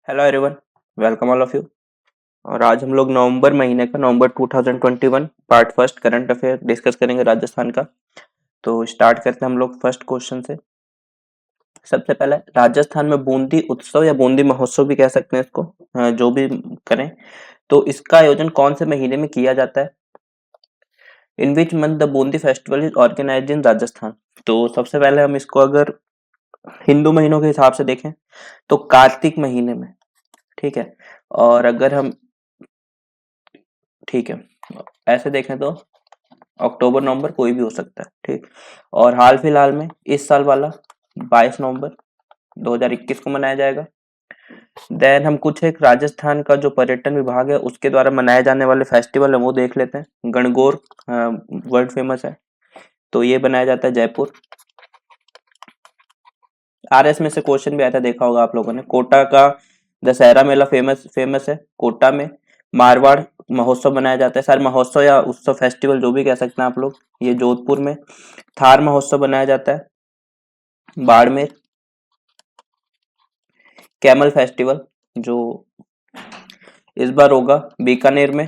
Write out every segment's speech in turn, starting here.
Hello everyone, welcome all of you. और आज हम लोग नवंबर महीने का नवंबर 2021 part first current affair discuss करेंगे राजस्थान का। तो स्टार्ट करते हैं हम लोग फर्स्ट क्वेश्चन से। सबसे पहले राजस्थान में बूंदी उत्सव या बूंदी महोत्सव भी कह सकते हैं इसको, जो भी करें। तो इसका आयोजन कौन से महीने में किया जाता है? In which month the Bundi festival is organised in Rajasthan. तो सबसे पहले हम इसको अगर हिंदू महीनों के हिसाब से देखें तो कार्तिक महीने में, ठीक है। और अगर हम, ठीक है, ऐसे देखें तो अक्टूबर नवंबर कोई भी हो सकता है, ठीक। और हाल फिलहाल में इस साल वाला 22 नवंबर 2021 को मनाया जाएगा। देन हम कुछ एक राजस्थान का जो पर्यटन विभाग है उसके द्वारा मनाए जाने वाले फेस्टिवल है वो देख लेते हैं। गणगौर वर्ल्ड फेमस है, तो ये बनाया जाता है जयपुर। आरएस में से क्वेश्चन भी आया था, देखा होगा आप लोगों ने। कोटा का दशहरा मेला फेमस फेमस है कोटा में। मारवाड़ महोत्सव मनाया जाता है, सर महोत्सव या उत्सव फेस्टिवल जो भी कह सकते हैं आप लोग, ये जोधपुर में। थार महोत्सव बनाया जाता है बाड़मेर। कैमल फेस्टिवल जो इस बार होगा बीकानेर में।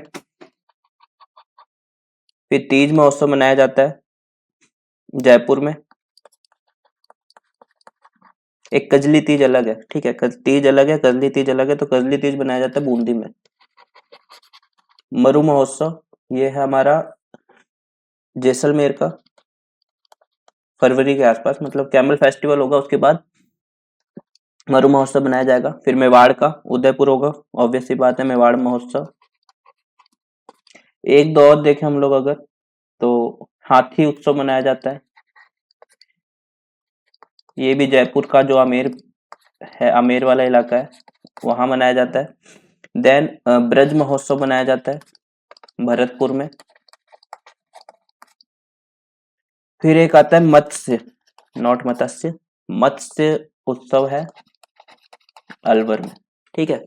फिर तीज महोत्सव मनाया जाता है जयपुर में। एक कजली तीज अलग है, ठीक है, तीज अलग है, कजली तीज अलग है। तो कजली तीज बनाया जाता है बूंदी में। मरु महोत्सव ये है हमारा जैसलमेर का, फरवरी के आसपास, मतलब कैमल फेस्टिवल होगा उसके बाद मरु महोत्सव बनाया जाएगा। फिर मेवाड़ का उदयपुर होगा, ऑब्वियस सी बात है, मेवाड़ महोत्सव। एक दो और देखें हम लोग अगर, तो हाथी उत्सव मनाया जाता है, ये भी जयपुर का जो आमेर है, आमेर वाला इलाका है, वहां मनाया जाता है। देन ब्रज महोत्सव मनाया जाता है भरतपुर में। फिर एक आता है मत्स्य, नॉट मत्स्य, मत्स्य उत्सव है अलवर में, ठीक है।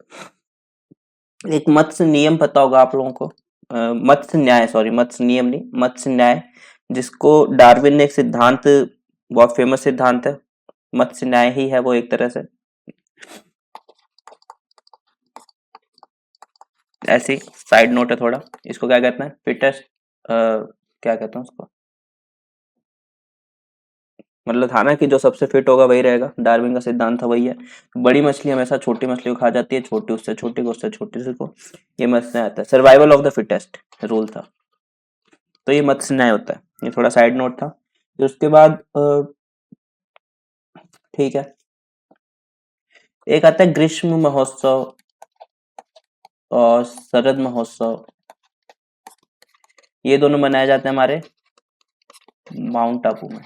एक मत्स्य नियम पता होगा आप लोगों को, मत्स्य न्याय, सॉरी मत्स्य नियम नहीं, मत्स्य न्याय, जिसको डार्विन ने एक सिद्धांत, बहुत फेमस सिद्धांत है, मत्स्य न्याय ही है वो एक तरह से। ऐसी साइड नोट है थोड़ा, इसको क्या कहते हैं, फिटेस्ट, क्या कहते हैं उसको, मतलब था ना कि जो सबसे फिट होगा वही रहेगा, डार्विन का सिद्धांत था वही है। बड़ी मछली हमेशा छोटी मछली को खा जाती है, छोटी उससे छोटी को, उससे छोटी से को, ये मत्स्य आता है, survival of the fittest rule था। तो ये मत्स्य न्याय होता है, ये थोड़ा साइड नोट था। फिर उसके बाद ठीक है, एक आता है ग्रीष्म महोत्सव और शरद महोत्सव, ये दोनों मनाए जाते हैं हमारे माउंट आबू में,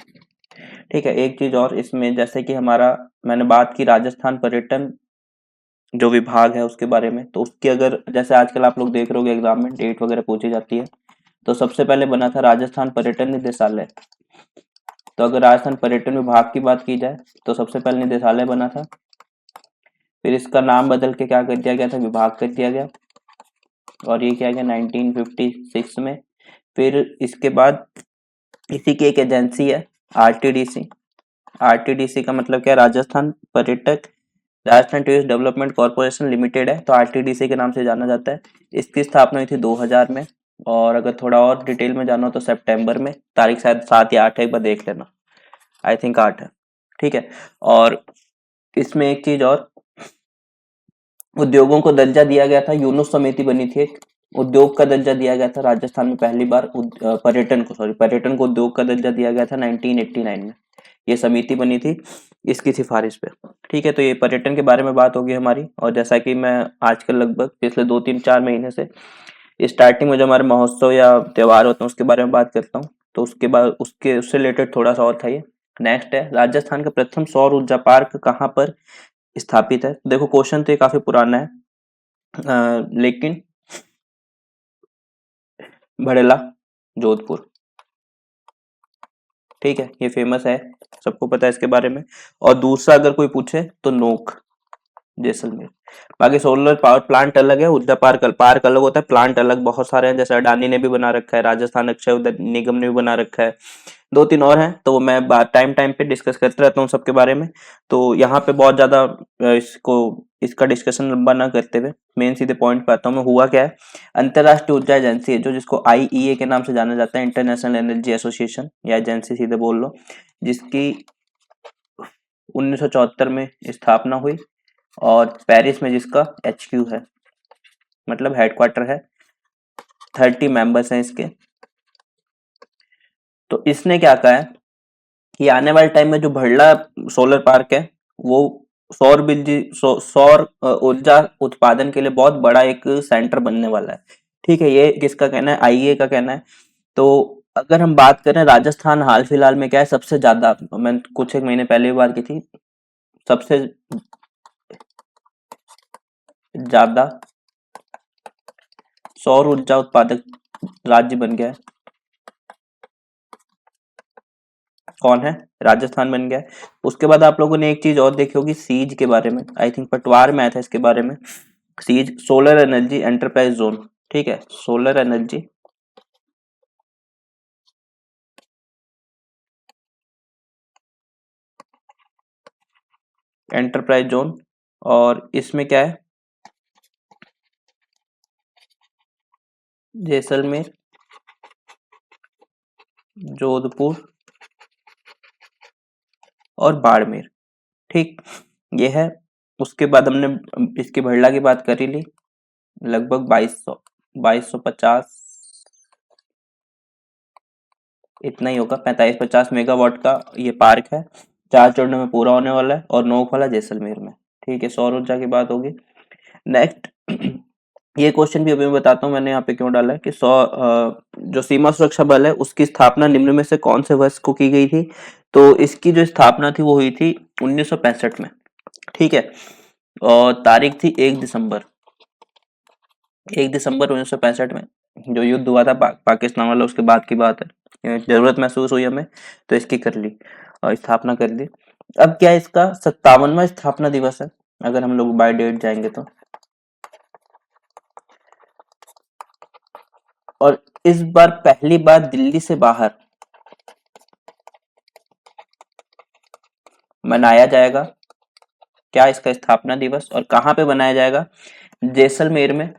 ठीक है। एक चीज और इसमें, जैसे कि हमारा, मैंने बात की राजस्थान पर्यटन जो विभाग है उसके बारे में, तो उसकी अगर जैसे आजकल आप लोग देख रहे हो एग्जाम में डेट वगैरह पूछी जाती है, तो सबसे पहले बना था राजस्थान पर्यटन निदेशालय। तो अगर राजस्थान पर्यटन विभाग की बात की जाए तो सबसे पहले निदेशालय बना था, फिर इसका नाम बदल के क्या कर दिया गया था, विभाग कर दिया गया, और ये क्या गया 1956 में। फिर इसके बाद इसी की एक एजेंसी है आरटीडीसी। आरटीडीसी का मतलब क्या है, राजस्थान पर्यटक, Rajasthan tourist development corporation limited है, तो आरटीडीसी के नाम से जाना जाता है। इसकी स्थापना हुई थी 2000 में, और अगर थोड़ा और डिटेल में जाना हो तो सितंबर में, तारीख शायद 7 या 8 है, एक बार देख लेना, आई थिंक 8 है, ठीक है। और इसमें एक चीज और, उद्योगों को दर्जा दिया गया था, यूनुस समिति बनी थी एक, उद्योग का दर्जा दिया गया था राजस्थान में पहली बार, पर्यटन को, सॉरी पर्यटन को उद्योग का दर्जा दिया गया था 1989 में, ये समिति बनी थी इसकी सिफारिश पे, ठीक है। तो ये पर्यटन के बारे में बात होगी हमारी। और जैसा कि मैं आजकल लगभग पिछले 2-3-4 महीने से स्टार्टिंग में जो हमारे महोत्सव या त्योहार होते हैं उसके बारे में बात करता हूँ, तो उसके बाद उससे रिलेटेड थोड़ा सा और था ये। नेक्स्ट है, राजस्थान का प्रथम सौर ऊर्जा पार्क कहाँ पर स्थापित है। देखो क्वेश्चन तो ये काफी पुराना है, लेकिन भड़ेला जोधपुर, ठीक है, ये फेमस है, सबको पता है इसके बारे में। और दूसरा अगर कोई पूछे तो नोक, जैसलमेर। बाकी सोलर पावर प्लांट अलग है, ऊर्जा पार्क अलग होता है, प्लांट अलग बहुत सारे हैं, जैसे अडानी ने भी बना रखा है, राजस्थान अक्षय उद्योग निगम ने भी बना रखा है, 2-3 और हैं, तो मैं टाइम टाइम पे डिस्कस करते रहता हूँ सबके बारे में। तो यहाँ पे बहुत ज्यादा इसका डिस्कशन लंबा ना करते हुए मेन सीधे पॉइंट पे आता हूँ मैं। हुआ क्या है, अंतरराष्ट्रीय ऊर्जा एजेंसी है जो जिसको आईईए के नाम से जाना जाता है, इंटरनेशनल एनर्जी एसोसिएशन या एजेंसी सीधे बोल लो, जिसकी 1974 में स्थापना हुई और पेरिस में जिसका एचक्यू है, मतलब हेडक्वार्टर है, 30 मेंबर्स हैं इसके। तो इसने क्या कहा है कि आने वाले टाइम में जो भड़ला सोलर पार्क है वो सौर ऊर्जा उत्पादन के लिए बहुत बड़ा एक सेंटर बनने वाला है। ठीक है, ये किसका कहना है, आईईए का कहना है। तो अगर हम बात करें राजस्थान हाल फिलहाल में क्या है, सबसे ज्यादा, मैंने कुछ एक महीने पहले भी बात की थी, सबसे ज्यादा सौर ऊर्जा उत्पादक राज्य बन गया है। कौन है, राजस्थान बन गया है। उसके बाद आप लोगों ने एक चीज और देखी होगी सीज के बारे में, आई थिंक पटवार में आया था इसके बारे में, SEEZ solar energy enterprise zone. ठीक है, सोलर एनर्जी एंटरप्राइज जोन, और इसमें क्या है, जैसलमेर, जोधपुर और बाड़मेर। ठीक, ये है। उसके बाद हमने इसकी भड़ला की बात कर ही ली, लगभग 2250 इतना ही होगा, 45-50 मेगावाट का ये पार्क है, 4 चरणों में पूरा होने वाला है और नोक वाला जैसलमेर में। ठीक है, सौर ऊर्जा की बात होगी। नेक्स्ट ये क्वेश्चन भी अभी मैं बताता हूँ मैंने यहाँ पे क्यों डाला है कि जो सीमा सुरक्षा बल है उसकी स्थापना निम्न में से कौन से वर्ष को की गई थी। तो इसकी जो स्थापना थी वो हुई थी 1965 में। ठीक है, और तारीख थी 1 दिसंबर 1965 में, जो युद्ध हुआ था पाकिस्तान वाला, उसके बाद की बात है। जरूरत महसूस हुई हमें तो इसकी कर ली और स्थापना कर दी। अब क्या है, इसका 57वां स्थापना दिवस है अगर हम लोग बाय डेट जाएंगे तो। और इस बार पहली बार दिल्ली से बाहर मनाया जाएगा क्या, इसका स्थापना दिवस, और कहां पे बनाया जाएगा, जैसलमेर में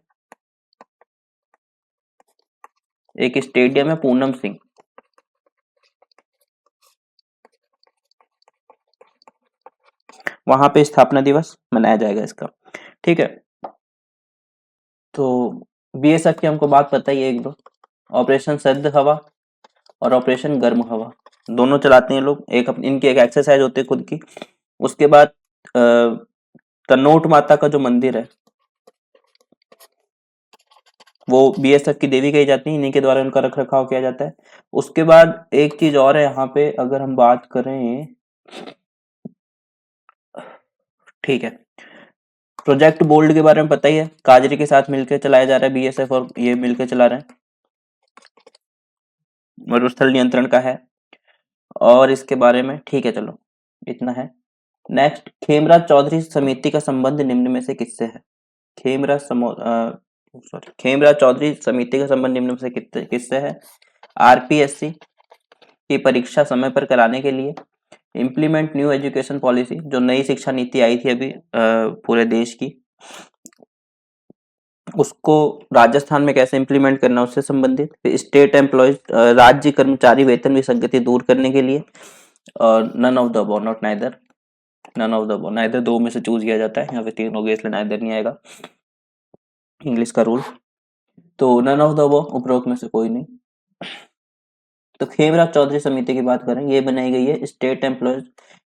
एक स्टेडियम है पूनम सिंह, वहां पे स्थापना दिवस मनाया जाएगा इसका। ठीक है, तो बीएसएफ की हमको बात पता ही है एक दो, ऑपरेशन सर्द हवा और ऑपरेशन गर्म हवा, दोनों चलाते हैं लोग, इनकी एक एक्सरसाइज होती है खुद की। उसके बाद कनोट माता का जो मंदिर है वो बीएसएफ की देवी कही जाती है, इन्हीं के द्वारा उनका रख रखाव किया जाता है। उसके बाद एक चीज और है यहाँ पे अगर हम बात करें, ठीक है, प्रोजेक्ट बोल्ड के बारे में पता ही है, काजरी के साथ मिलकर चलाया जा रहा है, बीएसएफ और ये मिलकर चला रहे हैं, मरुस्थल नियंत्रण का है। और इसके बारे में ठीक है, चलो इतना है। नेक्स्ट, खेमराज चौधरी समिति का संबंध निम्न में से किससे है। खेमराज चौधरी समिति का संबंध निम्न में से किससे है, आरपीएससी की परीक्षा समय पर कराने के लिए, इम्प्लीमेंट न्यू एजुकेशन पॉलिसी, जो नई शिक्षा नीति आई थी अभी पूरे देश की, उसको राजस्थान में कैसे इम्प्लीमेंट करना उससे संबंधित, फिर स्टेट एम्प्लॉयज राज्य कर्मचारी वेतन विसंगति दूर करने के लिए, और none of the above, not neither, none of the above, neither दो में से चूज किया जाता है, यहाँ पे 3 हो गए इसलिए नाइदर नहीं आएगा, इंग्लिश का रूल। तो नन ऑफ द अबव, उपरोक्त में से कोई नहीं। तो खेमराज चौधरी समिति की बात करें, ये बनाई गई है स्टेट एम्प्लॉयज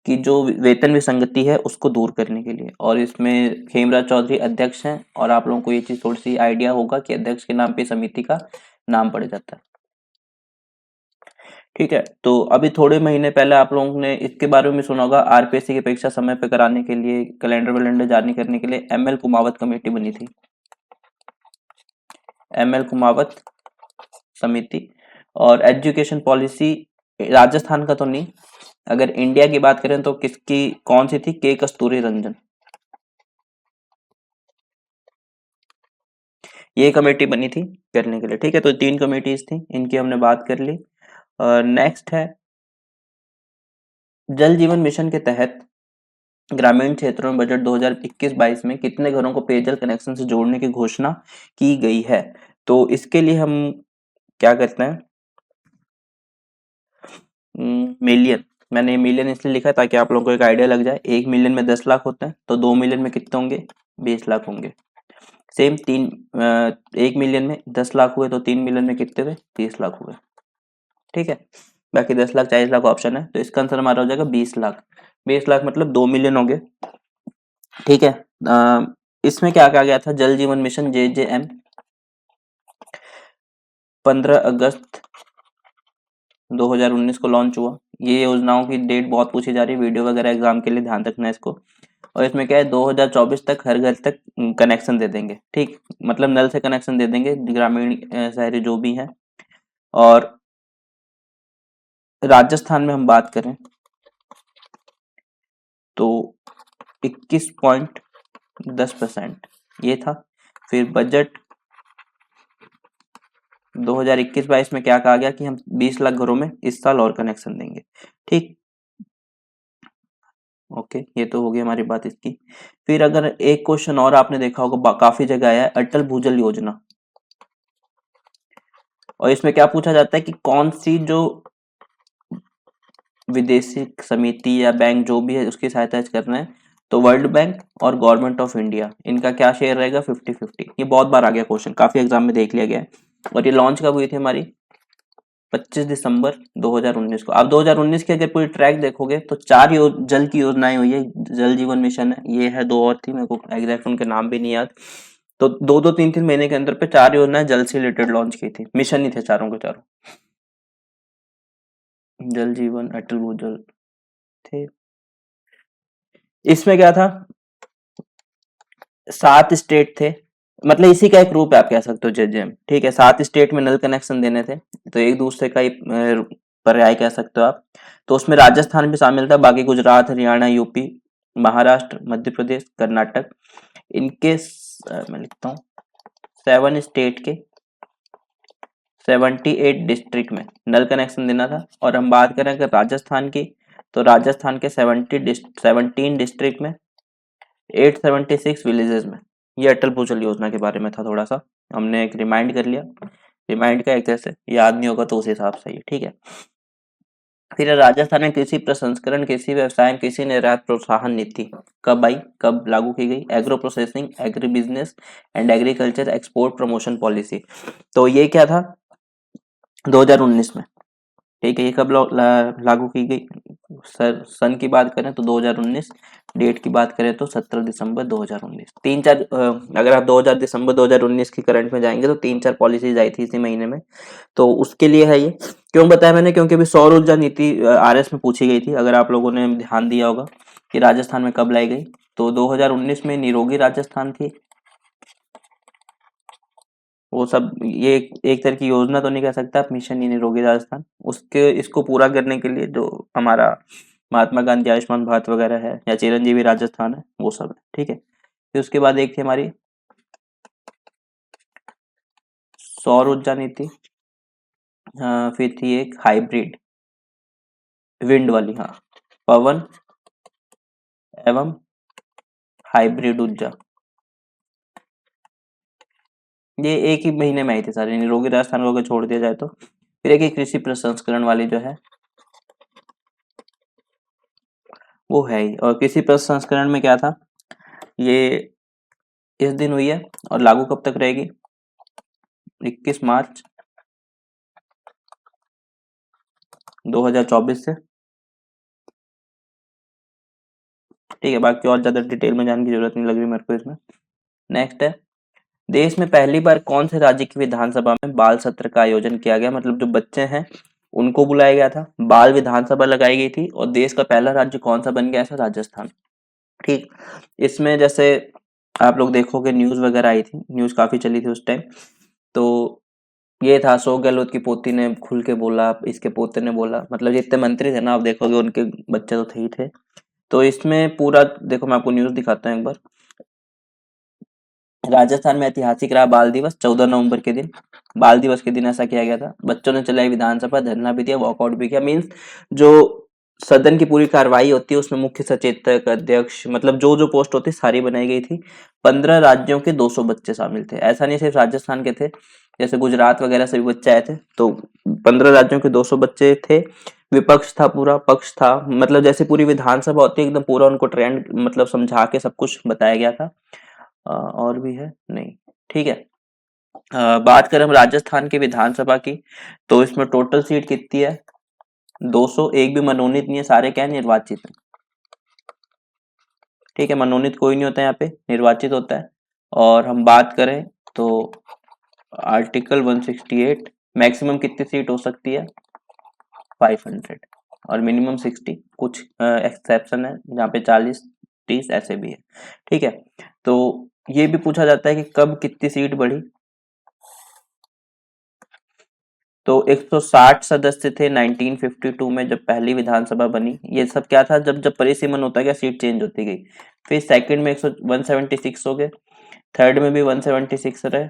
की जो वेतन विसंगति है उसको दूर करने के लिए, और इसमें खेमराज चौधरी अध्यक्ष हैं, और आप लोगों को ये चीज थोड़ी सी आइडिया होगा कि अध्यक्ष के नाम पे समिति का नाम पड़ जाता है। ठीक है, तो अभी थोड़े महीने पहले आप लोगों ने इसके बारे में सुना होगा, आरपीएससी की परीक्षा समय पे कराने के लिए, कैलेंडर वैलेंडर जारी करने के लिए एमएल कुमावत कमेटी बनी थी, एमएल कुमावत समिति। और एजुकेशन पॉलिसी राजस्थान का तो नहीं, अगर इंडिया की बात करें तो किसकी, कौन सी थी, के कस्तूरी रंजन, ये कमेटी बनी थी करने के लिए, ठीक है। तो 3 कमेटीज थी, इनकी हमने बात कर ली। नेक्स्ट है जल जीवन मिशन के तहत ग्रामीण क्षेत्रों में बजट 2021-22 में कितने घरों को पेयजल कनेक्शन से जोड़ने की घोषणा की गई है। तो इसके लिए हम क्या करते हैं, मिलियन, मैंने मिलियन इसलिए लिखा है ताकि आप लोगों को एक आइडिया लग जाए। 1 मिलियन में 10 लाख होते हैं, तो 2 मिलियन में कितने होंगे, 20 लाख होंगे। सेम 1 मिलियन में 10 लाख हुए तो 3 मिलियन में कितने हुए, 30 लाख हुए, ठीक है। बाकी 10 लाख 40 लाख ऑप्शन है, तो इसका आंसर हमारा हो जाएगा 20 लाख। 20 लाख मतलब 2 मिलियन हो गए, ठीक है। इसमें क्या कहा गया था, जल जीवन मिशन JJM 15 अगस्त 2019 को लॉन्च हुआ। ये योजनाओं की डेट बहुत पूछी जा रही है, वीडियो वगैरह एग्जाम के लिए ध्यान रखना है इसको। और इसमें क्या है, 2024 तक हर घर तक कनेक्शन दे देंगे, ठीक, मतलब नल से कनेक्शन दे देंगे ग्रामीण शहरी जो भी हैं। और राजस्थान में हम बात करें तो 21.10% ये था। फिर बजट 2021-22 में क्या कहा गया कि हम 20 लाख घरों में इस साल और कनेक्शन देंगे, ठीक। ओके, ये तो हो गई हमारी बात इसकी। फिर अगर एक क्वेश्चन और आपने देखा होगा, काफी जगह आया है, अटल भूजल योजना। और इसमें क्या पूछा जाता है कि कौन सी जो विदेशी समिति या बैंक जो भी है उसकी सहायता से करना है, तो वर्ल्ड बैंक और गवर्नमेंट ऑफ इंडिया, इनका क्या शेयर रहेगा, 50-50। ये बहुत बार आ गया क्वेश्चन, काफी एग्जाम में देख लिया गया है। और ये लॉन्च कब हुई थी हमारी, 25 दिसंबर 2019 को। आप 2019 की अगर पूरी ट्रैक देखोगे तो 4 जल की योजनाएं हुई है, जल जीवन मिशन है, ये है, 2 और थी, मेरे को एग्जैक्ट उनके नाम भी नहीं याद। तो 2-2 3-3 महीने के अंदर पे 4 योजनाएं जल से रिलेटेड लॉन्च की थी, मिशन ही थे चारों के चारों, जल जीवन, अटल भूजल थे। इसमें क्या था, 7 स्टेट थे, मतलब इसी का एक रूप है, आप कह सकते हो JJM, ठीक है। 7 स्टेट में नल कनेक्शन देने थे, तो एक दूसरे का ही पर्याय कह सकते हो आप। तो उसमें राजस्थान भी शामिल था, बाकी गुजरात, हरियाणा, यूपी, महाराष्ट्र, मध्य प्रदेश, कर्नाटक, इनके मैं लिखता हूँ 7 स्टेट के 78 डिस्ट्रिक्ट में नल कनेक्शन देना था। और हम बात करें अगर राजस्थान की, तो राजस्थान के 17 डिस्ट्रिक्ट में 876 विलेजेस में। ये अटल भूजल योजना के बारे में था, थोड़ा सा हमने एक रिमाइंड कर लिया, रिमाइंड का एक तरह से याद नहीं होगा तो उस हिसाब से ये, ठीक है। फिर राजस्थान में कृषि प्रसंस्करण, कृषि व्यवसाय, कृषि निर्यात प्रोत्साहन नीति कब आई, कब लागू की गई, agro processing, agri business and agriculture export promotion policy. तो ये क्या था, 2019 में, ठीक है। ये कब लागू की गई, सर सन की बात करें तो 2019, डेट की बात करें तो 17 दिसंबर 2019। 3-4 अगर आप 2000 दिसंबर 2019 की करंट में जाएंगे तो 3-4 पॉलिसीज आई थी इसी महीने में, तो उसके लिए है ये। क्यों बताया मैंने, क्योंकि अभी सौर ऊर्जा नीति RS में पूछी गई थी, अगर आप लोगों ने ध्यान दिया होगा कि राजस्थान में कब लाई गई, तो 2019 में निरोगी राजस्थान थी। वो सब ये एक तरह की योजना तो नहीं कह सकता आप, मिशन ही निरोगी राजस्थान, उसके इसको पूरा करने के लिए जो हमारा महात्मा गांधी आयुष्मान भारत वगैरह है, या चिरंजीवी राजस्थान है, वो सब है, ठीक है। फिर उसके बाद एक थी हमारी सौर ऊर्जा नीति, फिर थी एक हाइब्रिड विंड वाली, हाँ, पवन एवं हाइब्रिड ऊर्जा, ये एक ही महीने में आई थी सारी, निरोगी राजस्थान को अगर छोड़ दिया जाए तो। फिर एक कृषि प्रसंस्करण वाली जो है वो है ही। और कृषि प्रसंस्करण में क्या था, ये इस दिन हुई है और लागू कब तक रहेगी, 21 मार्च 2024 से, ठीक है। बाकी और ज्यादा डिटेल में जानने की जरूरत नहीं लग रही मेरे को इसमें। नेक्स्ट है, देश में पहली बार कौन से राज्य की विधानसभा में बाल सत्र का आयोजन किया गया, मतलब जो बच्चे हैं उनको बुलाया गया था, बाल विधानसभा लगाई गई थी, और देश का पहला राज्य कौन सा बन गया था, राजस्थान, ठीक। इसमें जैसे आप लोग देखोगे न्यूज वगैरह आई थी, न्यूज काफी चली थी उस टाइम, तो ये था अशोक गहलोत की पोती ने खुल के बोला, इसके पोते ने बोला, मतलब जितने मंत्री थे ना आप देखोगे उनके बच्चे तो थे ही थे। तो इसमें पूरा देखो, मैं आपको न्यूज दिखाता हूँ एक बार। राजस्थान में ऐतिहासिक रहा बाल दिवस 14 नवंबर के दिन। बाल दिवस के दिन ऐसा किया गया था। बच्चों ने चलाई विधानसभा, धरना भी दिया, वॉकआउट भी किया। मीन्स जो सदन की पूरी कार्रवाई होती है उसमें मुख्य सचेतक, अध्यक्ष, मतलब जो जो पोस्ट होती सारी बनाई गई थी। 15 राज्यों के 200 बच्चे शामिल थे। ऐसा नहीं सिर्फ राजस्थान के थे, जैसे गुजरात वगैरह से भी बच्चे आए थे। तो 15 राज्यों के 200 बच्चे थे। विपक्ष था, पूरा पक्ष था, मतलब जैसे पूरी विधानसभा होती है एकदम पूरा उनको ट्रेंड मतलब समझा के सब कुछ बताया गया था। और भी है नहीं, ठीक है। बात करें हम राजस्थान की विधानसभा की, तो इसमें टोटल सीट कितनी है? 200। एक भी मनोनीत नहीं है, सारे क्या है, निर्वाचित है। ठीक है, मनोनीत कोई नहीं होता है यहाँ पे, निर्वाचित होता है। और हम बात करें तो आर्टिकल 168, मैक्सिमम कितनी सीट हो सकती है? 500। और मिनिमम 60। कुछ एक्सेप्शन है जहाँ पे 40, 30 ऐसे भी है। ठीक है, तो ये भी पूछा जाता है कि कब कितनी सीट बढ़ी। तो 160 सदस्य थे 1952 में, जब पहली विधानसभा बनी। ये सब क्या था, जब जब परिसीमन होता गया सीट चेंज होती गई। फिर सेकंड में 176 हो गए, थर्ड में भी 176 रहे,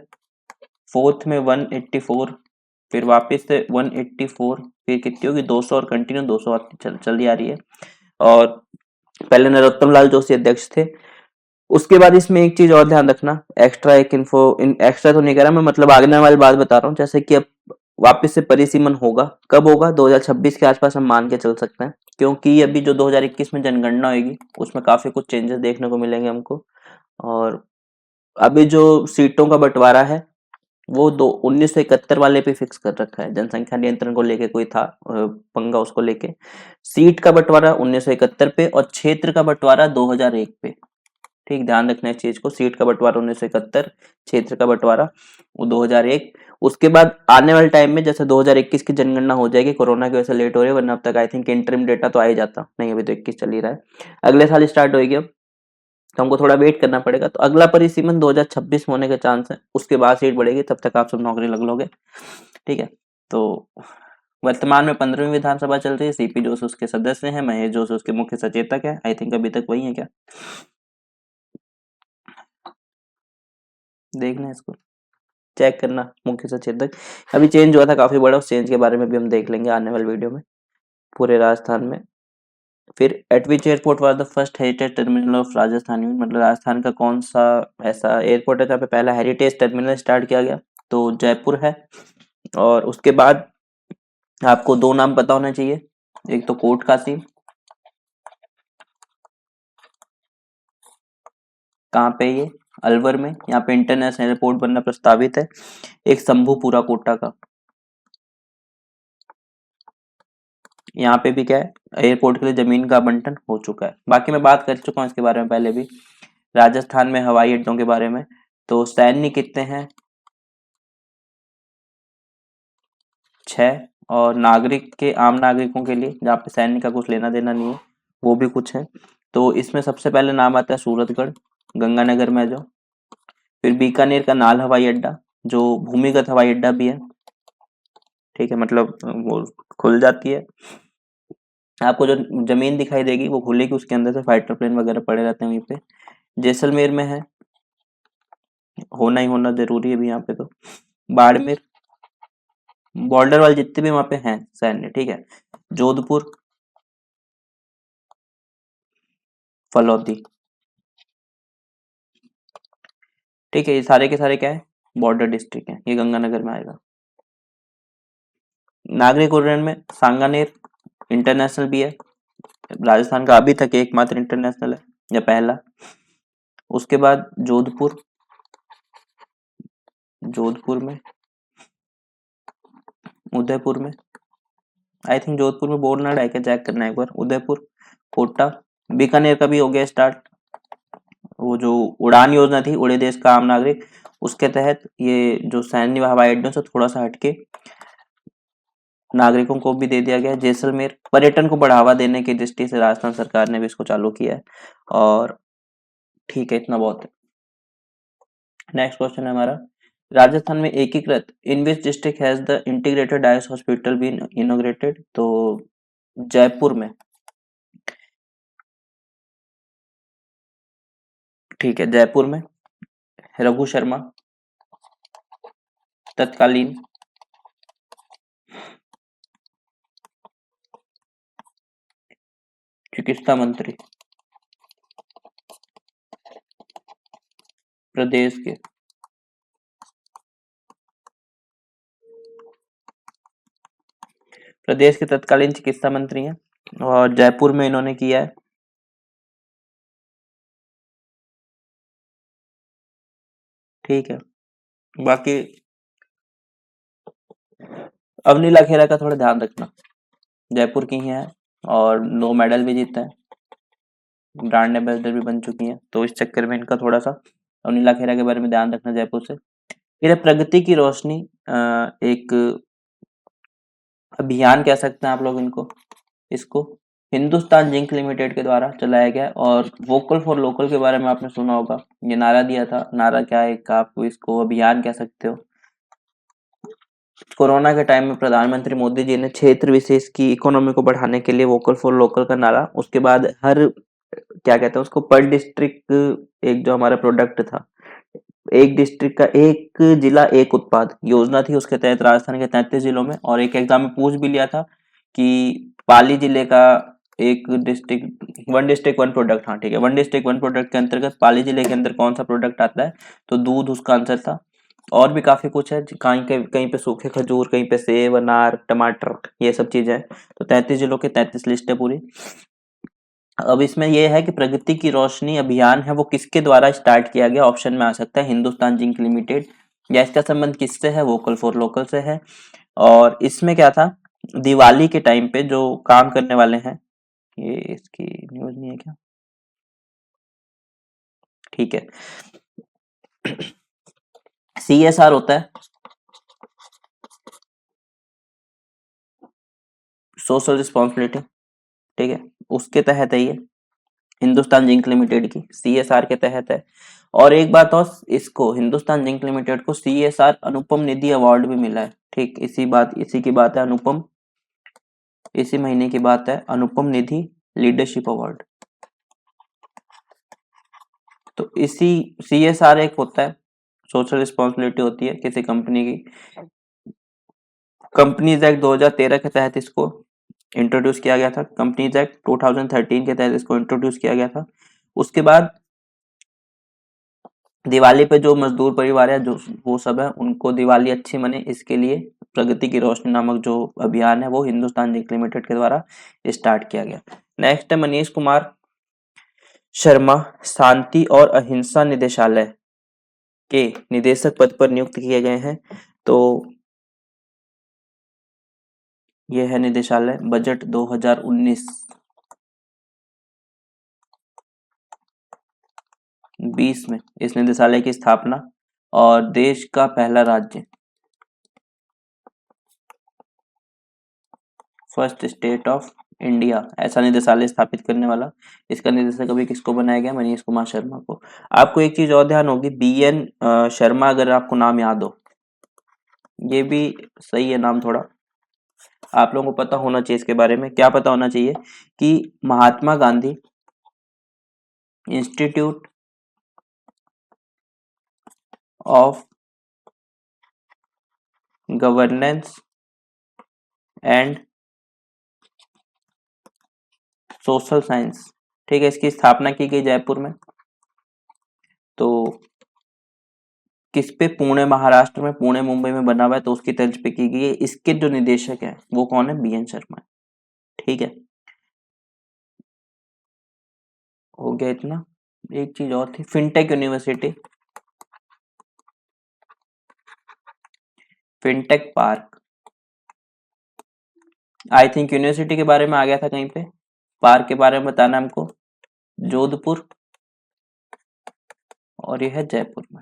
फोर्थ में 184, फिर वापस से 184, फिर कितनी होगी 200, और कंटिन्यू 200 चली आ रही है। और पहले नरोत्तम लाल जोशी अध्यक्ष थे। उसके बाद इसमें एक चीज और ध्यान रखना, एक्स्ट्रा एक इन्फो, एक्स्ट्रा तो नहीं कह रहा मैं, मतलब आगे वाली बात बता रहा हूँ। जैसे कि अब वापस से परिसीमन होगा, कब होगा? 2026 के आसपास हम मान के चल सकते हैं, क्योंकि अभी जो 2021 में जनगणना होगी उसमें काफी कुछ चेंजेस देखने को मिलेंगे हमको। और अभी जो सीटों का बंटवारा है वो 1971 वाले पे फिक्स कर रखा है। जनसंख्या नियंत्रण को लेके कोई था पंगा, उसको लेके सीट का बंटवारा 1971 पे, और क्षेत्र का बंटवारा 2001 पे। ठीक, ध्यान रखना इस चीज को, सीट का बंटवारा 1971, क्षेत्र का बंटवारा वो 2001। उसके बाद आने वाले टाइम में जैसे 2021 की जनगणना हो जाएगी, कोरोना की वजह से लेट हो रही है, वरना अब तक आई थिंक इंटरिम डेटा तो आ ही जाता। नहीं, अभी तो 21 चल ही रहा है, अगले साल स्टार्ट होगी अब, तो हमको थोड़ा वेट करना पड़ेगा। तो अगला परिसीमन 2026 में होने के चांस है, उसके बाद सीट बढ़ेगी, तब तक आप सब नौकरी लग लोगे। ठीक है, तो वर्तमान में 15वीं विधानसभा चल रही है। सीपी जोशी उसके सदस्य हैं, महेश जोशी उसके मुख्य सचेतक है। आई थिंक अभी तक वही है क्या, देखना इसको, चेक करना। मुख्य सचेतक अभी चेंज हुआ था काफी बड़ा, उस चेंज के बारे में भी हम देख लेंगे आने वाले वीडियो में, पूरे राजस्थान में। फिर eight which airport was the first heritage terminal of Rajasthan, मतलब राजस्थान का कौन सा ऐसा एयरपोर्ट है जहाँ पे पहला हेरिटेज टर्मिनल स्टार्ट किया गया? तो जयपुर है। और उसके बाद आपको दो नाम पता होना चाहिए, एक तो कोट कासिम, कहाँ पे ये? अलवर में। यहाँ पे इंटरनेशनल एयरपोर्ट बनना प्रस्तावित है। एक शंभूपुरा कोटा का, यहाँ पे भी क्या है, एयरपोर्ट के लिए जमीन का आवंटन हो चुका है। बाकी मैं बात कर चुका हूँ इसके बारे में पहले भी, राजस्थान में हवाई अड्डों के बारे में। तो सैन्य कितने हैं? 6। और नागरिक के, आम नागरिकों के लिए जहाँ पे सैन्य का कुछ लेना देना नहीं है, वो भी कुछ है। तो इसमें सबसे पहले नाम आता है सूरतगढ़, गंगानगर में है जो। फिर बीकानेर का नाल हवाई अड्डा, जो भूमिगत हवाई अड्डा भी है। ठीक है, मतलब वो खुल जाती है, आपको जो जमीन दिखाई देगी वो खुलेगी, उसके अंदर से फाइटर प्लेन वगैरह पड़े रहते हैं वहीं पे। जैसलमेर में है, होना ही होना जरूरी है भी यहाँ पे। तो बाड़मेर, बॉर्डर वाले जितने भी वहां पे हैं सैन्य, ठीक है। जोधपुर, फलौदी, ठीक है, ये सारे के सारे क्या है, बॉर्डर डिस्ट्रिक्ट है। ये गंगानगर में आएगा। नागरिक उड्डयन में सांगानेर इंटरनेशनल भी है, राजस्थान का अभी तक एकमात्र इंटरनेशनल है, या पहला। उसके बाद जोधपुर, जोधपुर में, उदयपुर में, आई थिंक जोधपुर में बोरनाड है क्या, चेक करना है एक बार। उदयपुर, कोटा, बीकानेर का भी हो गया स्टार्ट। वो जो उड़ान योजना थी, उड़े देश का आम नागरिक, उसके तहत ये जो सैन्य हवाई अड्डों से थोड़ा सा हटके नागरिकों को भी दे दिया गया है। जैसलमेर, पर्यटन को बढ़ावा देने की दृष्टि से राजस्थान सरकार ने भी इसको चालू किया है। और ठीक है, इतना बहुत है। नेक्स्ट क्वेश्चन है हमारा, राजस्थान में एकीकृत, in which district has the integrated eye hospital been inaugurated? तो जयपुर में, ठीक है, जयपुर में रघु शर्मा तत्कालीन चिकित्सा मंत्री प्रदेश के तत्कालीन चिकित्सा मंत्री हैं और जयपुर में इन्होंने किया है। ठीक है, बाकी अवनीला खेरा का थोड़ा ध्यान रखना, जयपुर की ही है और 2 मेडल भी जीते हैं, ब्रांड एम्बेसडर भी बन चुकी हैं, तो इस चक्कर में इनका थोड़ा सा अवनीला खेरा के बारे में ध्यान रखना जयपुर से। फिर प्रगति की रोशनी, एक अभियान कह सकते हैं आप लोग इसको हिंदुस्तान जिंक लिमिटेड के द्वारा चलाया गया और वोकल फॉर लोकल के बारे में आपने सुना होगा, ये नारा दिया था। नारा क्या है, आप इसको अभियान कह सकते हो। कोरोना के टाइम में प्रधानमंत्री मोदी जी ने क्षेत्र विशेष की इकोनॉमी को बढ़ाने के लिए वोकल फॉर लोकल का नारा, उसके बाद हर क्या कहते हैं उसको, पर डिस्ट्रिक्ट एक जो हमारा प्रोडक्ट था, एक डिस्ट्रिक्ट का एक जिला एक उत्पाद योजना थी, उसके तहत राजस्थान के 33 जिलों में, और एक एग्जाम में पूछ भी लिया था कि पाली जिले का एक डिस्ट्रिक्ट वन प्रोडक्ट, हाँ ठीक है, वन डिस्ट्रिक्ट वन प्रोडक्ट के अंतर्गत पाली जिले के अंदर कौन सा प्रोडक्ट आता है, तो दूध उसका आंसर था। और भी काफी कुछ है, कहीं पे सूखे खजूर, कहीं पे सेब, अनार, टमाटर, ये सब चीजें हैं। तो 33 जिलों के 33 लिस्ट है पूरी। अब इसमें यह है कि प्रगति की रोशनी अभियान है वो किसके द्वारा स्टार्ट किया गया, ऑप्शन में आ सकता है हिंदुस्तान जिंक लिमिटेड, या इसका संबंध किससे है, वोकल फॉर लोकल से है। और इसमें क्या था, दिवाली के टाइम पे जो काम करने वाले हैं, ये इसकी न्यूज नहीं है क्या, ठीक है, CSR होता है, सोशल रिस्पॉन्सिबिलिटी, ठीक है, उसके तहत है ये, हिंदुस्तान जिंक लिमिटेड की CSR के तहत है। और एक बात और, इसको हिंदुस्तान जिंक लिमिटेड को CSR अनुपम निधि अवार्ड भी मिला है। ठीक, इसी की बात है, अनुपम, इसी महीने की बात है, अनुपम निधि लीडरशिप अवार्ड। तो इसी CSR एक होता है, सोशल रिस्पॉन्सिबिलिटी होती है किसी कंपनी की। कंपनीज एक्ट 2013 के तहत इसको इंट्रोड्यूस किया गया था, कंपनीज एक्ट 2013 के तहत इसको इंट्रोड्यूस किया गया था। उसके बाद दिवाली पे जो मजदूर परिवार है, जो वो सब है, उनको दिवाली अच्छी मने, इसके लिए प्रगति की रोशनी नामक जो अभियान है वो हिंदुस्तान जिंक लिमिटेड के द्वारा स्टार्ट किया गया। नेक्स्ट है मनीष कुमार शर्मा, शांति और अहिंसा निदेशालय के निदेशक पद पर नियुक्त किए गए हैं। तो यह है निदेशालय, बजट 2019-20 में इस निदेशालय की स्थापना, और देश का पहला राज्य, फर्स्ट स्टेट ऑफ इंडिया, ऐसा निदेशालय स्थापित करने वाला, इसका निदेशक अभी किसको बनाया गया, मनीष कुमार शर्मा को। आपको एक चीज और ध्यान होगी, BN शर्मा, अगर आपको नाम याद हो, ये भी सही है नाम, थोड़ा आप लोगों को पता होना चाहिए इसके बारे में। क्या पता होना चाहिए कि Mahatma Gandhi institute of governance and social science, ठीक है, इसकी स्थापना की गई जयपुर में। तो किस पे, पुणे महाराष्ट्र में, पुणे मुंबई में बना हुआ है, तो उसकी तर्ज पे की गई है। इसके जो निदेशक हैं वो कौन है, BN शर्मा, ठीक है, हो गया इतना। एक चीज और थी, fintech university, fintech park, I think university के बारे में आ गया था कहीं पे, पार्क के बारे में बताना हमको, जोधपुर, और यह है जयपुर में।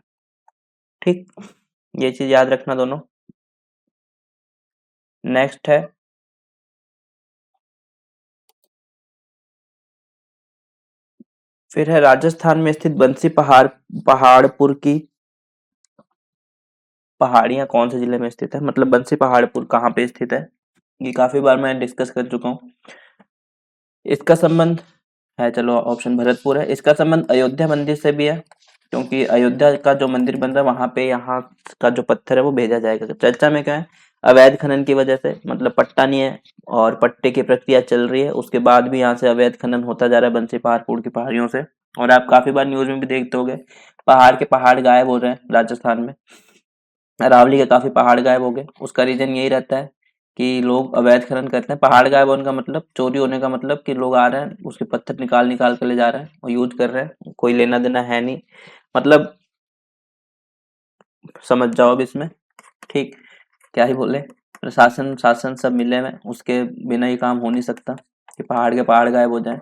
ठीक, ये चीज याद रखना दोनों। नेक्स्ट है फिर है राजस्थान में स्थित बंसी पहाड़पुर की पहाड़ियां कौन से जिले में स्थित है, मतलब बंसी पहाड़पुर कहाँ पे स्थित है, ये काफी बार मैं डिस्कस कर चुका हूँ। इसका संबंध है, चलो ऑप्शन भरतपुर है, इसका संबंध अयोध्या मंदिर से भी है, क्योंकि अयोध्या का जो मंदिर बन रहा है वहां पे यहाँ का जो पत्थर है वो भेजा जाएगा। चर्चा में क्या है, अवैध खनन की वजह से, मतलब पट्टा नहीं है और पट्टे की प्रक्रिया चल रही है, उसके बाद भी यहाँ से अवैध खनन होता जा रहा है बंसी पहाड़पुर की पहाड़ियों से। और आप काफी बार न्यूज में भी देखते होंगे पहाड़ के पहाड़ गायब हो रहे हैं राजस्थान में, अरावली के काफी पहाड़ गायब हो गए। उसका रीजन यही रहता है कि लोग अवैध खनन करते हैं। पहाड़ गायब होने का मतलब, चोरी होने का मतलब कि लोग आ रहे हैं उसके पत्थर निकाल निकाल के ले जा रहे हैं और यूज कर रहे हैं, कोई लेना देना है नहीं, मतलब समझ जाओ अब इसमें। ठीक, क्या ही बोले, प्रशासन शासन सब मिले हुए हैं, उसके बिना ये काम हो नहीं सकता कि पहाड़ के पहाड़ गायब हो जाएं।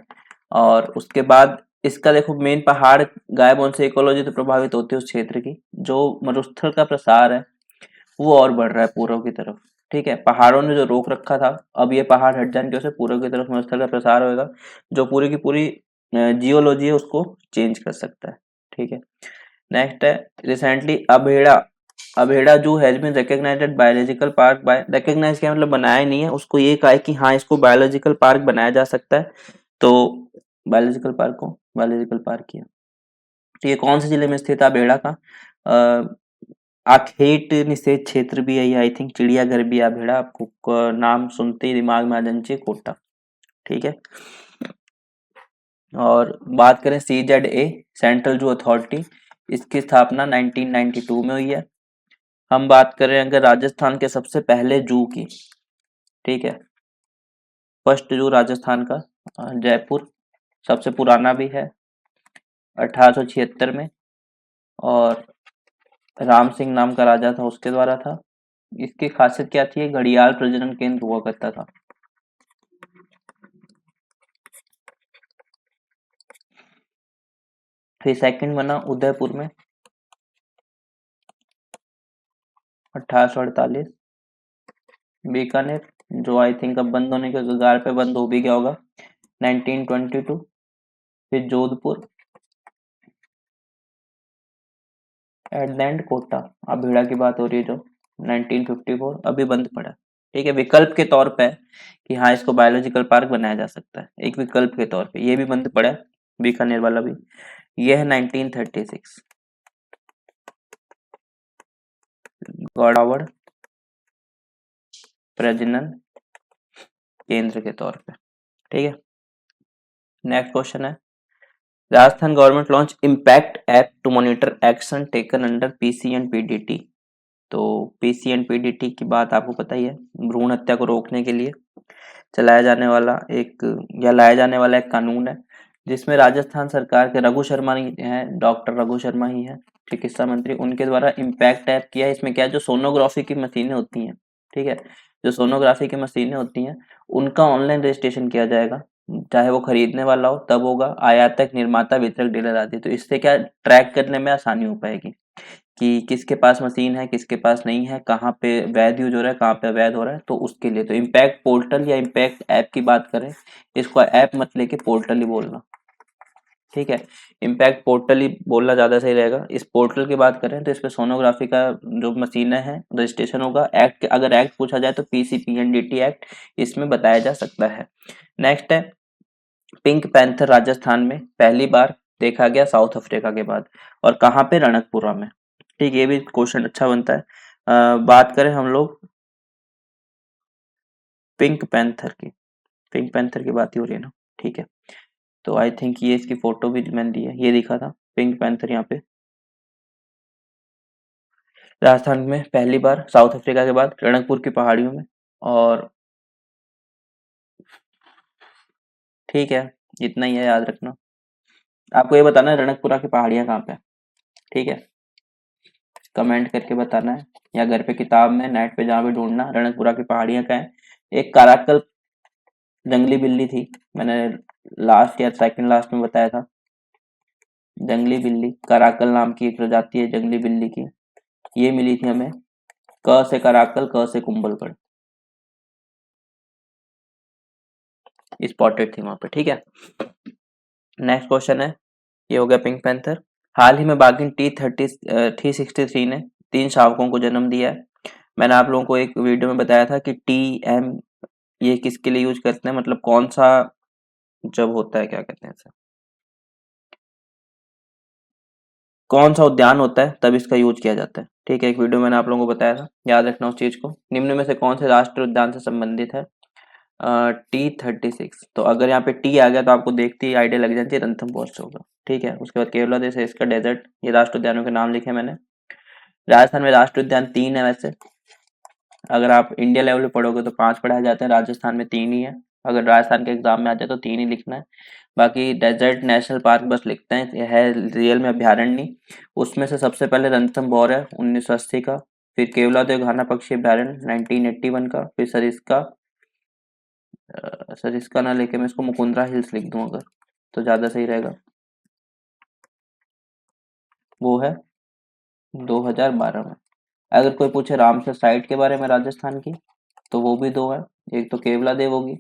और उसके बाद इसका देखो मेन, पहाड़ गायब होने से इकोलॉजी तो प्रभावित होती है उस क्षेत्र की, जो मरुस्थल का प्रसार है वो और बढ़ रहा है पूर्व की तरफ। ठीक है, पहाड़ों ने जो रोक रखा था, अब ये पहाड़ हट जाने की वजह से पूर्व की तरफ मरुस्थल का प्रसार होगा, जो पूरी की पूरी जियोलॉजी है उसको चेंज कर सकता है। ठीक है, नेक्स्ट है recently Abheda, Abheda zoo has been recognized biological park by, recognize किया मतलब बनाया नहीं है, उसको ये कहा है कि हाँ इसको बायोलॉजिकल पार्क बनाया जा सकता है। तो बायोलॉजिकल पार्क को बायोलॉजिकल पार्क किया। तो ये कौन से जिले में स्थित है अभेड़ा का? आखेट निषेध क्षेत्र भी है ये, आई थिंक चिड़ियाघर भी है अभेड़ा, आपको नाम सुनते ही दिमाग में आ जाना चाहिए कोटा। ठीक है, और बात करें CZA सेंट्रल जू अथॉरिटी, इसकी स्थापना 1992 में हुई है। हम बात करें अगर राजस्थान के सबसे पहले जू की, ठीक है, फर्स्ट जू राजस्थान का जयपुर, सबसे पुराना भी है 1876 में, और राम सिंह नाम का राजा था उसके द्वारा था। इसकी खासियत क्या थी, घड़ियाल प्रजनन केंद्र हुआ करता था। फिर सेकंड बना उदयपुर में 1848, बीकानेर जो आई थिंक अब बंद होने के कगार पे, बंद हो भी गया होगा 1922, फिर Jodhpur, at the end Kota. अब भेड़ा की बात हो रही है जो 1954 अभी बंद पड़ा। ठीक है, विकल्प के तौर पे कि हाँ इसको बायोलॉजिकल पार्क बनाया जा सकता है, एक विकल्प के तौर पे ये भी बंद पड़ा है, बीकानेर वाला भी। ये है 1936 गौड़ावड़ प्रजनन केंद्र के तौर पे। ठीक है, नेक्स्ट क्वेश्चन है, Rajasthan government launch impact app to monitor action taken under PC and PDT. तो पीसी एंड पीडीटी की बात आपको पता ही है, भ्रूण हत्या को रोकने के लिए चलाया जाने वाला एक या लाया जाने वाला एक कानून है, जिसमें राजस्थान सरकार के रघु शर्मा ही हैं, डॉक्टर रघु शर्मा ही हैं चिकित्सा मंत्री, उनके द्वारा इम्पैक्ट ऐप किया है। इसमें क्या है, जो सोनोग्राफी की मशीनें होती हैं, ठीक है, जो सोनोग्राफी की मशीनें होती हैं उनका ऑनलाइन रजिस्ट्रेशन किया जाएगा, चाहे वो खरीदने वाला हो तब होगा, आयातक निर्माता वितरक डीलर आदि। तो इससे क्या ट्रैक करने में आसानी हो पाएगी कि किसके पास मशीन है किसके पास नहीं है, कहाँ पे वैध यूज हो रहा है कहाँ पे अवैध हो रहा है। तो उसके लिए तो इम्पैक्ट पोर्टल या इम्पैक्ट ऐप की बात करें, इसको ऐप मत लेके पोर्टल ही बोलना। ठीक है, इम्पैक्ट पोर्टल ही बोलना ज्यादा सही रहेगा। इस पोर्टल की बात करें तो इस पे सोनोग्राफी का जो मशीनें हैं रजिस्ट्रेशन होगा। एक्ट, अगर एक्ट पूछा जाए तो पीसीपीएनडीटी एक्ट इसमें बताया जा सकता है। नेक्स्ट है, पिंक पैंथर राजस्थान में पहली बार देखा गया साउथ अफ्रीका के बाद, और कहाँ पे, रणकपुरा में। ठीक, ये भी क्वेश्चन अच्छा बनता है। बात करें हम लोग पिंक पैंथर की, पिंक पैंथर की बात ही हो रही है ना। ठीक है, तो आई थिंक ये इसकी फोटो भी मैंने दी है, ये दिखा था पिंक पैंथर यहाँ पे राजस्थान में पहली बार साउथ अफ्रीका के बाद रणकपुर की पहाड़ियों में। और ठीक है, इतना ही है याद रखना। आपको ये बताना है रणकपुरा की पहाड़ियाँ कहाँ पे है, ठीक है, कमेंट करके बताना है, या घर पे किताब में नेट पे जहाँ भी ढूंढना रणकपुरा की पहाड़ियाँ का है। एक काराकल जंगली बिल्ली थी, मैंने लास्ट या सेकंड लास्ट में बताया था, जंगली बिल्ली कराकल नाम की एक प्रजाति है जंगली बिल्ली की, ये मिली थी हमें, क से कराकल क से कुंभलगढ़, स्पॉटेड थी वहां पे। ठीक है, नेक्स्ट क्वेश्चन है, ये हो गया पिंक पैंथर। हाल ही में बाघिन T63 ने 3 शावकों को जन्म दिया है। मैंने आप लोगों को एक वीडियो में बताया था कि TM ये किसके लिए यूज करते हैं, मतलब कौन सा जब होता है, क्या कहते हैं इसे, कौन सा उद्यान होता है तब इसका यूज किया जाता है। ठीक है, एक वीडियो मैंने आप लोगों को बताया था, याद रखना उस चीज को। निम्न में से कौन से राष्ट्रीय उद्यान से संबंधित है? T36। तो अगर यहाँ पे टी आ गया तो आपको देखते ही आइडिया लग जाती है रणथंभौर से होगा। ठीक है, उसके बाद केवला देश है, इसका डेजर्ट। ये राष्ट्रीय उद्यानों के नाम लिखे मैंने। राजस्थान में राष्ट्रीय उद्यान 3 है वैसे। अगर आप इंडिया लेवल पे पढ़ोगे तो 5 पढ़ाए जाते हैं, राजस्थान में 3 ही है। अगर राजस्थान के एग्जाम में आ जाए तो 3 ही लिखना है। बाकी डेजर्ट नेशनल पार्क बस लिखते हैं, यह है रियल में अभ्यारण्य। उसमें से सबसे पहले रणथंभौर है 1980 का, फिर केवलादेव घाना पक्षी अभ्यारण्य 1981 का, फिर सरिस्का ना लेके मैं इसको मुकुंदरा हिल्स लिख दूं अगर, तो ज्यादा सही रहेगा। वो है 2012 में। अगर कोई पूछे रामसर साइट के बारे में राजस्थान की, तो वो भी 2 है। एक तो केवला देव होगी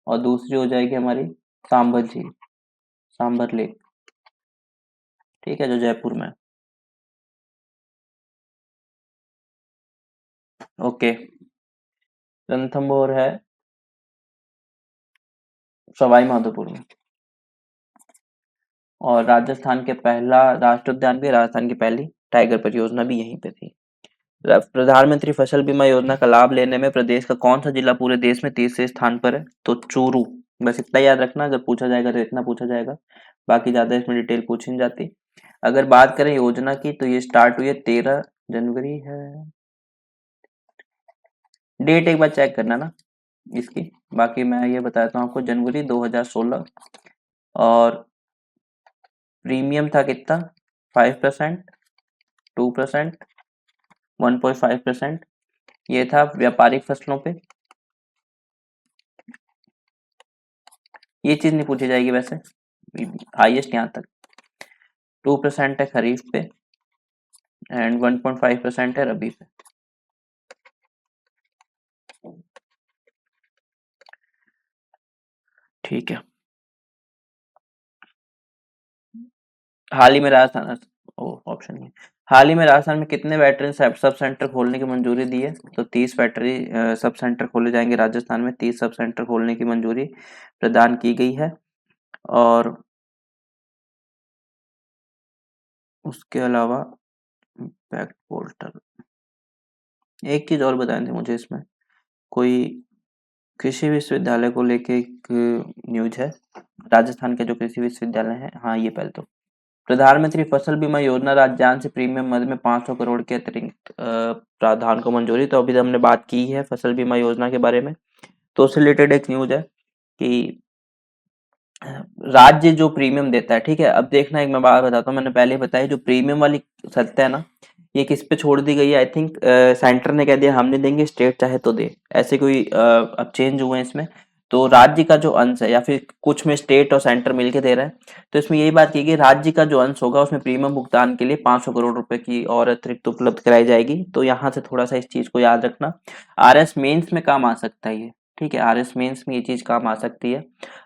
और दूसरी हो जाएगी हमारी सांभर झील, सांभर लेक। ठीक है, जो जयपुर में है। ओके, रणथंभौर है सवाई माधोपुर में। और राजस्थान के पहला राष्ट्रीय उद्यान भी, राजस्थान की पहली टाइगर परियोजना भी यहीं पे थी। प्रधानमंत्री फसल बीमा योजना का लाभ लेने में प्रदेश का कौन सा जिला पूरे देश में तीसरे स्थान पर है? तो चूरू। बस इतना याद रखना, अगर पूछा जाएगा तो इतना पूछा जाएगा, बाकी ज्यादा इसमें डिटेल पूछी नहीं जाती। अगर बात करें योजना की तो ये स्टार्ट हुई है 13 जनवरी है। डेट एक बार चेक करना ना इसकी। बाकी मैं ये बताता हूँ आपको, जनवरी 2016। और प्रीमियम था कितना? 5%, 2%, 1.5%। ये था व्यापारिक फसलों पे। ये चीज नहीं पूछी जाएगी वैसे, हाईएस्ट यहाँ तक। 2% है खरीफ पे एंड 1.5% है रबी पे। ठीक है, हाल ही में राजस्थान, ऑप्शन नहीं, हाल ही में राजस्थान में कितने वेटरन सब सेंटर खोलने की मंजूरी दी है? तो 30 वेटरी सब सेंटर खोले जाएंगे राजस्थान में, 30 सब सेंटर खोलने की मंजूरी प्रदान की गई है। और उसके अलावा इम्पैक्ट पोर्टल, एक चीज और बताए थे मुझे इसमें, कोई कृषि विश्वविद्यालय को लेके एक न्यूज है, राजस्थान के जो कृषि विश्वविद्यालय है। हाँ, ये पहले तो प्रधानमंत्री फसल बीमा योजना राज्यांश से प्रीमियम मद में 500 करोड़ के अतिरिक्त प्रावधान को मंजूरी। तो अभी हमने बात की है फसल बीमा योजना के बारे में, तो उससे रिलेटेड एक न्यूज है कि राज्य जो प्रीमियम देता है, ठीक है, अब देखना एक मैं बात बताता हूँ, मैंने पहले ही बताया, जो प्रीमियम वाली सत्ता है ना, ये किस पे छोड़ दी गई है? आई थिंक सेंटर ने कह दिया हम नहीं देंगे, स्टेट चाहे तो दे, ऐसे कोई अब चेंज हुए हैं इसमें। तो राज्य का जो अंश है, या फिर कुछ में स्टेट और सेंटर मिलके दे रहा है, तो इसमें यही बात की गई, राज्य का जो अंश होगा उसमें प्रीमियम भुगतान के लिए 500 करोड़ रुपए की और अतिरिक्त उपलब्ध कराई जाएगी। तो यहाँ से थोड़ा सा इस चीज को याद रखना, आरएस मेंस में काम आ सकता है ये। ठीक है, आरएस मेंस में ये चीज काम आ सकती है।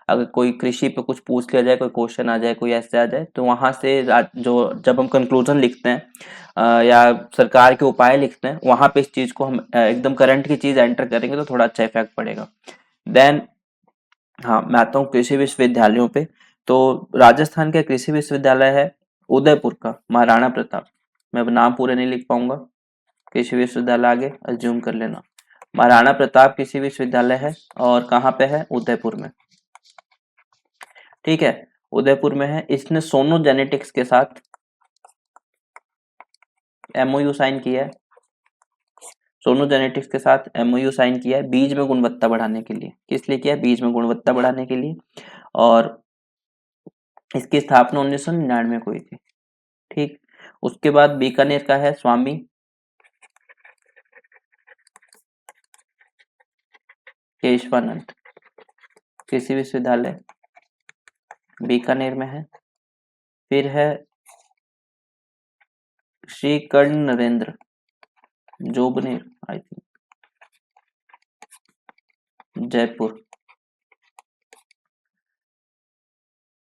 अगर कोई कृषि पे कुछ पूछ लिया जाए, कोई क्वेश्चन आ जाए, कोई ऐसे आ जाए, तो वहां से जो जब हम कंक्लूजन लिखते हैं या सरकार के उपाय लिखते हैं, वहां पे इस चीज को हम एकदम करंट की चीज एंटर करेंगे तो थोड़ा अच्छा इफेक्ट पड़ेगा। देन हाँ, मैं आता हूँ कृषि विश्वविद्यालयों पे। तो राजस्थान का कृषि विश्वविद्यालय है उदयपुर का महाराणा प्रताप। मैं अब नाम पूरे नहीं लिख पाऊंगा, कृषि विश्वविद्यालय आगे अज्यूम कर लेना। महाराणा प्रताप कृषि विश्वविद्यालय है और कहाँ पे है? उदयपुर में। ठीक है, उदयपुर में है। इसने सोनो जेनेटिक्स के साथ एमओयू साइन किया है, सोनो जेनेटिक्स के साथ एमओयू साइन किया है बीज में गुणवत्ता बढ़ाने के लिए। किस लिए किया है? बीज में गुणवत्ता बढ़ाने के लिए। और इसकी स्थापना 1999 में हुई थी। ठीक, उसके बाद बीकानेर का है स्वामी केशवानंद कृषि विश्वविद्यालय, बीकानेर में है। फिर है श्री कर्ण नरेंद्र जोबनेर, आई थिंक जयपुर।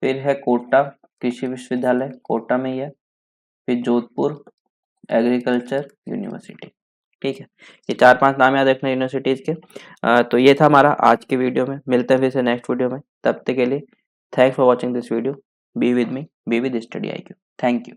फिर है कोटा कृषि विश्वविद्यालय, कोटा में ही है। फिर जोधपुर एग्रीकल्चर यूनिवर्सिटी। ठीक है, ये 4-5 नाम याद रखना यूनिवर्सिटीज के। तो ये था हमारा आज के वीडियो में, मिलते हैं फिर से नेक्स्ट वीडियो में, तब तक के लिए thanks for watching this video. Be with me, be with study IQ। Thank you.